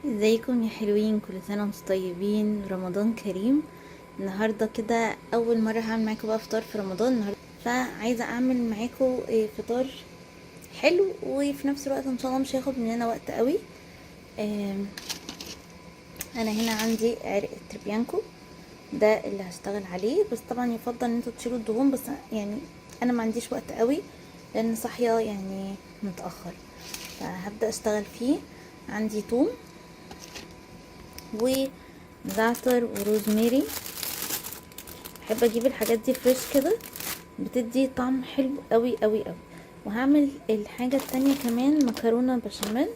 ازيكم يا حلوين؟ كل سنة وانتم طيبين، رمضان كريم. النهاردة كده اول مرة هعمل معاكم بقى فطار في رمضان النهاردة، فعايزة اعمل معاكم فطار حلو وفي نفس الوقت ان شاء الله مش هياخد مننا وقت قوي. آم، انا هنا عندي عرق تريبيانكو، ده اللي هشتغل عليه. بس طبعا يفضل ان انتوا تشيلوا الدهون، بس يعني انا ما عنديش وقت قوي لان صاحية يعني متأخر، فهبدأ اشتغل فيه. عندي توم وزعتر وروزماري، بحب اجيب الحاجات دي فريش كده، بتدي طعم حلو قوي قوي قوي. وهعمل الحاجة التانية كمان مكرونة بشاميل،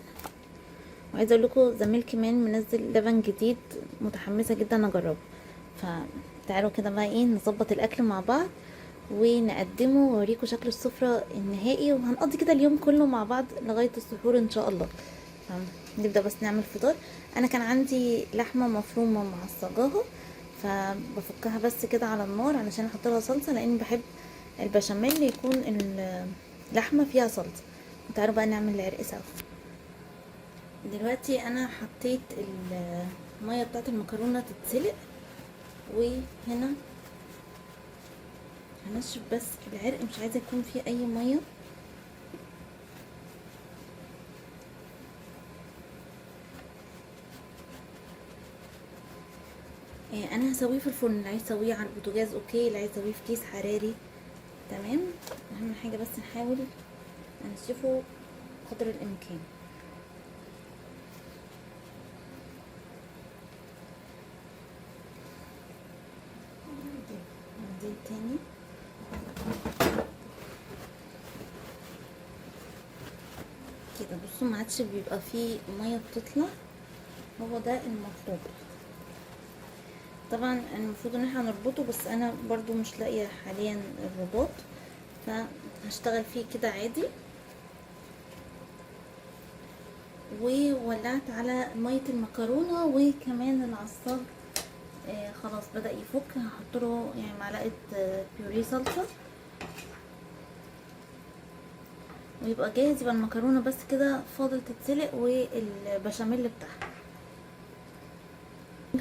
وعايزه اقول لكم زميل كمان منزل لبن جديد، متحمسه جدا اجربه. فتعالوا كده بقى نظبط الاكل مع بعض ونقدمه واوريكم شكل السفرة النهائي، وهنقضي كده اليوم كله مع بعض لغاية السحور ان شاء الله. نبدأ بس نعمل فطار. انا كان عندي لحمة مفرومة معصجاها، فبفكها بس كده على النار علشان احط لها صلصة، لاني بحب البشاميل يكون اللحمة فيها صلصة. تعالوا بقى نعمل العرق سوا. دلوقتي انا حطيت المية بتاعت المكرونة تتسلق، وهنا هنشف بس العرق، مش عايزة يكون فيه اي مية. انا هسويه في الفرن، اللي عايز يسويه على البوتاجاز اوكي، اللي عايز يسويه في كيس حراري تمام. اهم حاجة بس نحاول انشفه قدر الامكان. نزيد تاني كده، بصوا ما عادش بيبقى فيه ميه بتطلع، هو ده المطلوب. طبعا المفروض ان احنا نربطه، بس انا برضو مش لاقيه حاليا الرباط، فهشتغل فيه كده عادي. وولعت على ميه المكرونه، وكمان العصاج خلاص بدأ يفك. هحط له يعني معلقه بيوري صلصه، ويبقى جاهز. يبقى المكرونه بس كده فاضل تتسلق والبشاميل بتاعها.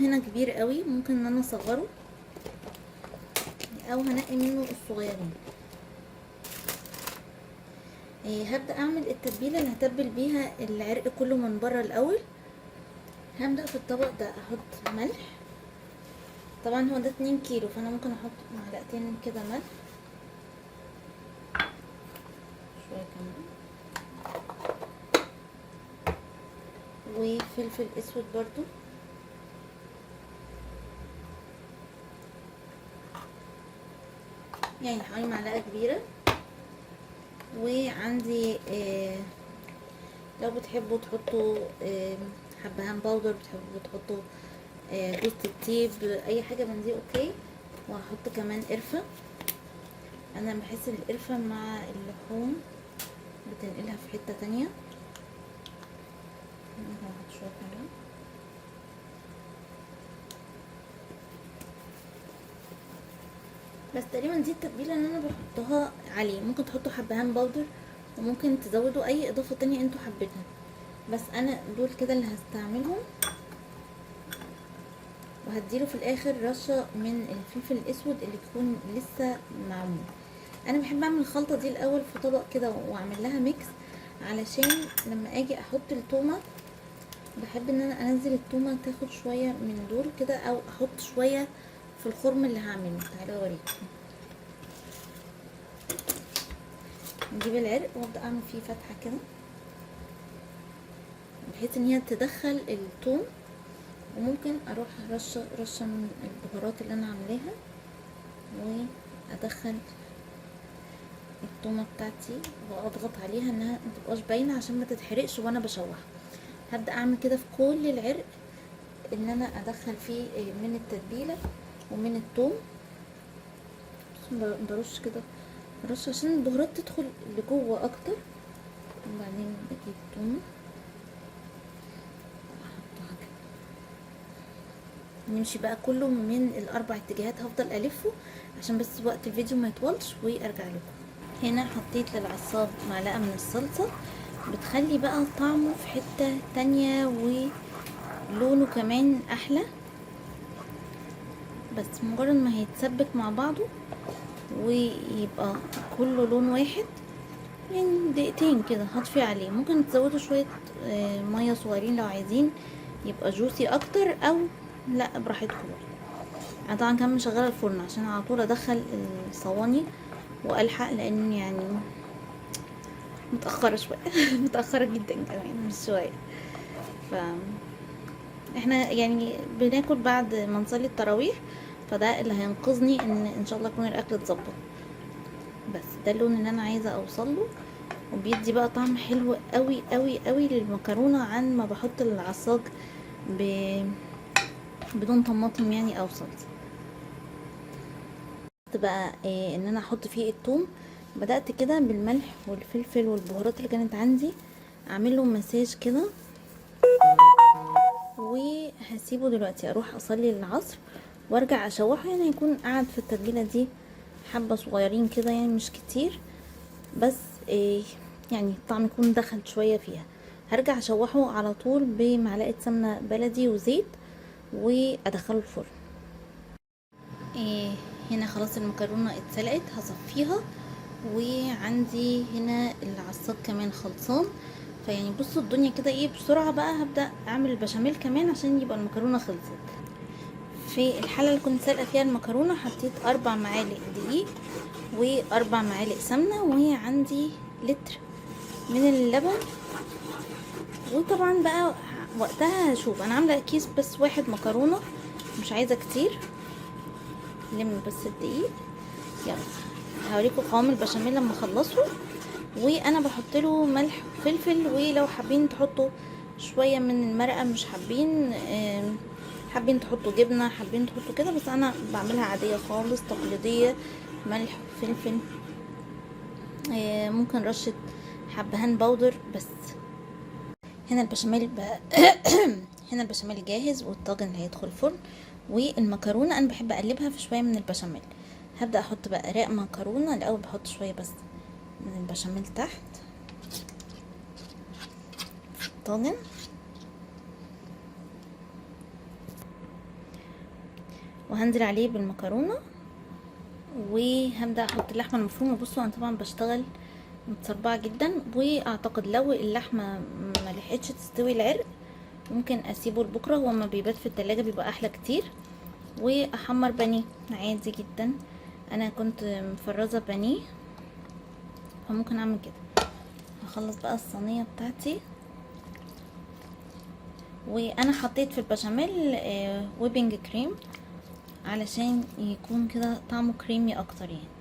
هنا كبير قوي، ممكن ان انا اصغره او هنقي منه الصغيرين. هبدأ اعمل التتبيله اللي هتبل بيها العرق كله من بره الاول. هبدأ في الطبق ده احط ملح، طبعا هو ده 2 كيلو، فانا ممكن احط معلقتين كده ملح، شويه كمان، وفلفل اسود برضو، يعني حوالي معلقه كبيره. وعندي لو بتحبوا تحطوا حبهان باودر، بتحبوا تحطوا جوز الطيب، اي حاجه من دي اوكي. وهحط كمان قرفه، انا بحس القرفه مع اللحوم بتنقلها في حته تانية. هحط شويه كمان. بس تقريبا دي التتبيله اللي انا بحطها عليه. ممكن تحطوا حبهان باودر، وممكن تزودوا اي اضافه تانية انتوا حابينها، بس انا دول كده اللي هستعملهم. وهديله في الاخر رشه من الفلفل الاسود اللي يكون لسه معمول. انا بحب اعمل الخلطه دي الاول في طبق كده واعمل لها ميكس، علشان لما اجي احط التومه بحب ان انا انزل التومه تاخد شويه من دول كده، او احط شويه في الخرم اللي هعمله. تعالوا اوريكم. نجيب العرق وابدا اعمل فيه فتحه كده، بحيث ان هي تدخل التوم. وممكن اروح رشه من البهارات اللي انا عاملاها، وادخل التومه بتاعتي واضغط عليها انها متبقاش باينه عشان ما تتحرقش وانا بشوح. هبدا اعمل كده في كل العرق، ان انا ادخل فيه من التتبيله ومن التوم. برش كده رش عشان البهارات تدخل لجوه اكتر. وبعدين بجيب تومه واحطها كده. نمشي بقى كله من الاربع اتجاهات، هفضل الفه عشان بس وقت الفيديو ما يطولش وارجع لكم. هنا حطيت للعصاج معلقه من الصلصه، بتخلي بقى طعمه في حته تانية لونه كمان احلى. بس مجرد ما هيتسبك مع بعضه ويبقى كله لون واحد، يعني دقيقتين كده هطفي عليه. ممكن تزودوا شوية مية صغيرين لو عايزين يبقى جوسي اكتر، او لا براحتكم. انا طبعا كمان مشغله الفرن عشان على طول ادخل الصواني والحق، لان يعني متاخره شويه متاخره جدا كمان مش شويه. ف احنا يعني بناكل بعد ما نصلي التراويح، فده اللي هينقذني ان شاء الله يكون الاكل اتظبط. بس ده اللون اللي انا عايزه اوصله، وبيدي بقى طعم حلو قوي قوي قوي للمكرونه عن ما بحط العصاج بدون طماطم يعني او صلصه. بقى ان انا احط فيه الثوم. بدأت كده بالملح والفلفل والبهارات اللي كانت عندي، اعمل له مساج كده، وهسيبه دلوقتي اروح اصلي العصر وارجع اشوحه. يعني يكون قاعد في التتبيله دي حبه صغيرين كده، يعني مش كتير، بس يعني الطعم يكون دخل شويه فيها. هرجع اشوحه على طول بمعلقه سمنه بلدي وزيت وادخله الفرن. هنا خلاص المكرونه اتسلقت، هصفيها. وعندي هنا العصاج كمان خلصان. فيعني بصوا الدنيا كده ايه بسرعه بقى هبدا اعمل البشاميل كمان عشان يبقى المكرونه خلصت. في الحله اللي كنت سالقه فيها المكرونه حطيت 4 معالق دقيق و4 معالق سمنه، وهي عندي لتر من اللبن. وطبعا بقى وقتها هشوف انا عامله كيس بس واحد مكرونه، مش عايزه كتير. لم بس الدقيق. يلا هوريكم قوام البشاميل لما اخلصه. وانا بحط له ملح وفلفل، ولو حابين تحطوا شويه من المرقه، مش حابين حابين تحطوا جبنه، حابين تحطوا كده، بس انا بعملها عاديه خالص تقليديه، ملح وفلفل. ممكن رشه حبهان باودر بس. هنا البشاميل هنا البشاميل جاهز، والطاجن اللي هيدخل الفرن. والمكرونه انا بحب اقلبها في شويه من البشاميل. هبدا احط بقى رق مكرونه الاول، بحط شويه بس من البشاميل تحت في الطاجن، وهنزل عليه بالمكرونه. وهبدا احط اللحمه المفرومه. بصوا انا طبعا بشتغل متسربعه جدا، واعتقد لو اللحمه ما لحقتش تستوي العرق ممكن اسيبه لبكره، هو ما بيبات في التلاجة بيبقى احلى كتير. واحمر بانيه عادي جدا، انا كنت مفرزه بانيه فممكن اعمل كده. هخلص بقى الصينيه بتاعتي. وانا حطيت في البشاميل ويبنج كريم علشان يكون كده طعمه كريمي اكتر يعني.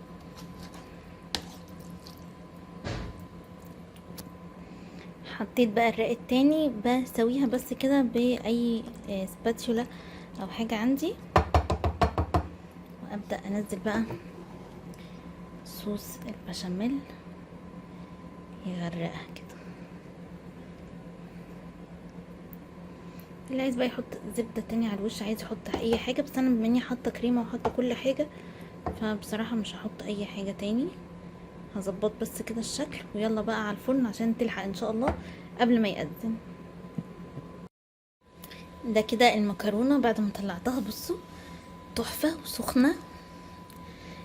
حطيت بقى الرق التاني، بسويها بس كده باي سباتشولا او حاجه عندي، وابدا انزل بقى صوص البشاميل يغرقها كده. اللي عايز بقى يحط زبده تانية على الوش، عايز يحط اي حاجه، بس انا بما اني حاطه كريمه وحاطه كل حاجه فبصراحه مش هحط اي حاجه تاني. هظبط بس كده الشكل، ويلا بقى على الفرن عشان تلحق ان شاء الله قبل ما يقدم. ده كده المكرونه بعد ما طلعتها، بصوا تحفه وسخنه.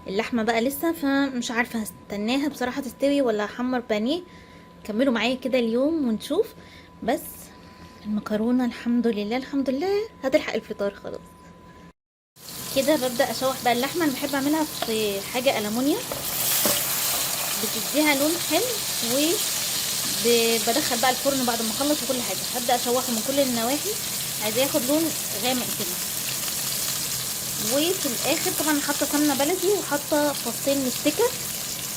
اللحمه بقى لسه، فمش عارفه هستناها بصراحه تستوي ولا احمر بانيه. كملوا معايا كده اليوم ونشوف. بس المكرونه الحمد لله الحمد لله هتلحق الفطار خلاص. كده ببدا اشوح بقى اللحمه. انا بحب اعملها في حاجه الومنيوم بتديها لون حلو، وبدخل بقى الفرن بعد ما اخلص وكل حاجه. هبدا اشوحه من كل النواحي، عايزاه ياخد لون غامق كده. وفي الاخر طبعا حاطه سمنه بلدي وحاطه فصين مستكه.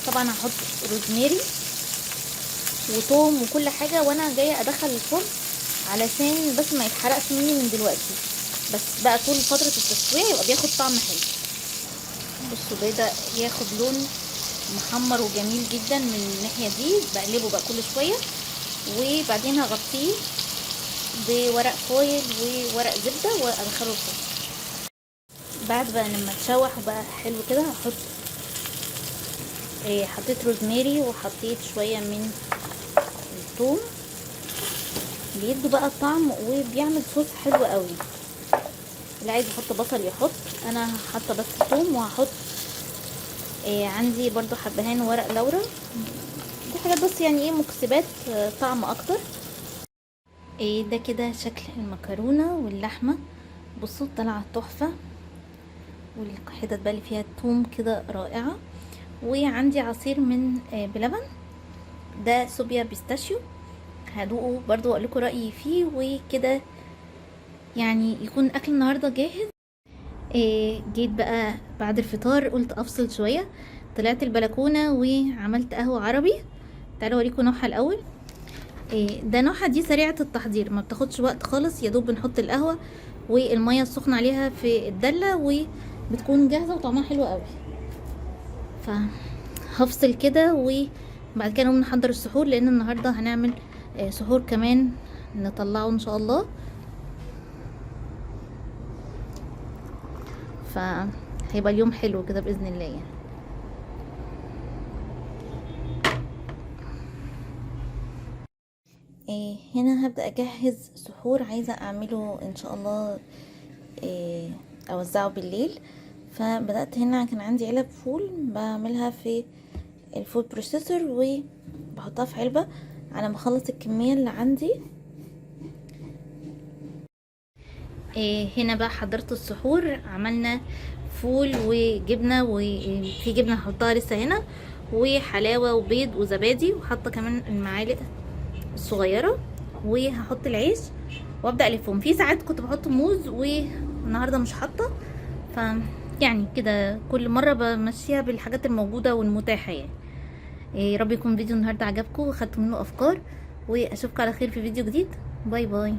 طبعا هحط روزماري وتوم وكل حاجه وانا جايه ادخل الفرن علشان بس ما يتحرقش مني من دلوقتي، بس بقى طول فتره التسويه يبقى بياخد طعم حلو. بصوا بدا ياخد لون محمر وجميل جدا من الناحيه دي. بقلبه بقى كل شويه، وبعدين هغطيه بورق فويل وورق زبده وادخله الفرن. بعد بقى لما تشوح وبقى حلو كده هحط حطيت روزماري وحطيت شويه من الثوم بيدوا بقى طعم وبيعمل صوص حلو قوي. اللي عايز يحط بصل يحط، انا حاطه بس ثوم، وهحط عندي برضو حبهان وورق لورا. دي حاجات بس يعني ايه مكسبات طعم اكتر. ده كده شكل المكرونه واللحمه. بصوا طالعه تحفه، والحتت بقى اللي فيها الثوم كده رائعه. وعندي عصير من بلبن، ده صوبيا بيستاشيو. هدوقه برضو واقول لكم رايي فيه وكده، يعني يكون اكل النهارده جاهز. جيت بقى بعد الفطار قلت افصل شويه، طلعت البلكونه وعملت قهوه عربي. تعالوا اوريكم نوعها الاول. ده نوعها دي سريعه التحضير، ما بتاخدش وقت خالص، يا دوب بنحط القهوه والميه السخنه عليها في الدله وبتكون جاهزه وطعمها حلو قوي. فهفصل كده وبعد كده نقوم نحضر السحور، لان النهارده هنعمل سحور كمان نطلعه ان شاء الله. فهيبقى اليوم حلو كده باذن الله يعني. هنا هبدأ اجهز سحور، عايزة اعمله ان شاء الله اوزعه بالليل. فبدأت هنا كان عندي علب فول بعملها في الفود بروسيسور وبحطها في علبة على ما اخلص الكمية اللي عندي. هنا بقى حضرت السحور، عملنا فول وجبنة، وفي جبنة هحطها لسه هنا، وحلاوة وبيض وزبادي، وحاطة كمان المعالق الصغيرة، وهحط العيش وابدا الفهم. في ساعات كنت بحط موز والنهارده مش حاطه، ف يعني كده كل مره بمشيها بالحاجات الموجوده والمتاحه يعني. يا رب يكون فيديو النهارده عجبكم وخدتوا منه افكار، واشوفكم على خير في فيديو جديد. باي باي.